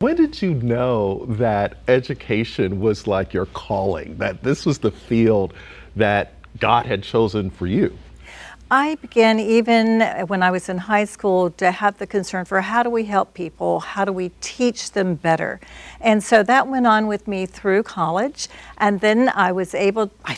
When did you know that education was like your calling, that this was the field that God had chosen for you? I began even when I was in high school to have the concern for how do we help people? How do we teach them better? And so that went on with me through college. And then I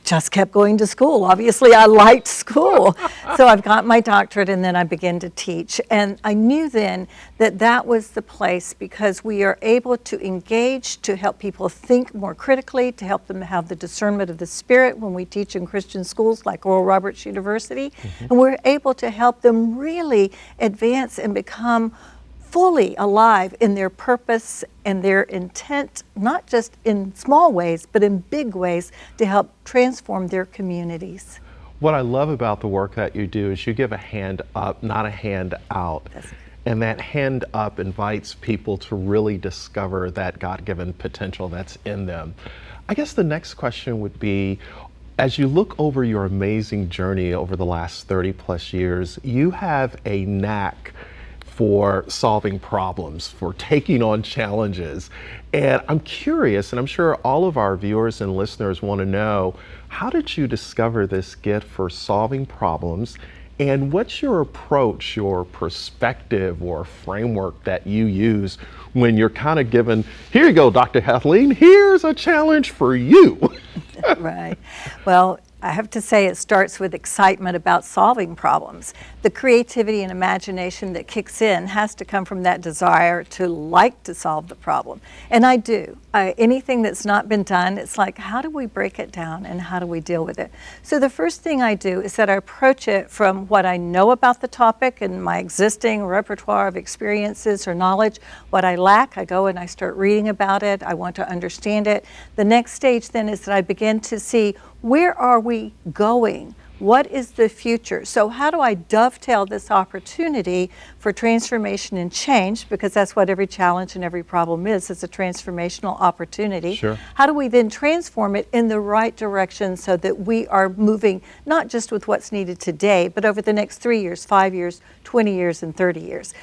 just kept going to school. Obviously, I liked school. So I've got my doctorate and then I began to teach. And I knew then that that was the place because we are able to engage to help people think more critically, to help them have the discernment of the Spirit when we teach in Christian schools like Oral Roberts University. And we're able to help them really advance and become fully alive in their purpose and their intent, not just in small ways, but in big ways to help transform their communities. What I love about the work that you do is you give a hand up, not a hand out. Yes. And that hand up invites people to really discover that God-given potential that's in them. I guess the next question would be, as you look over your amazing journey over the last 30 plus years, you have a knack for solving problems, for taking on challenges. And I'm curious, and I'm sure all of our viewers and listeners want to know, how did you discover this gift for solving problems? And what's your approach, your perspective or framework that you use when you're kind of given, here you go, Dr. Kathleen, here's a challenge for you? Right. Well, I have to say it starts with excitement about solving problems. The creativity and imagination that kicks in has to come from that desire to like to solve the problem. And I do. Anything that's not been done, it's like, how do we break it down and how do we deal with it? So the first thing I do is that I approach it from what I know about the topic and my existing repertoire of experiences or knowledge. What I lack, I go and I start reading about it. I want to understand it. The next stage then is that I begin to see, where are we going? What is the future? So how do I dovetail this opportunity for transformation and change? Because that's what every challenge and every problem is. It's a transformational opportunity. Sure. How do we then transform it in the right direction so that we are moving not just with what's needed today, but over the next 3 years, 5 years, 20 years, and 30 years?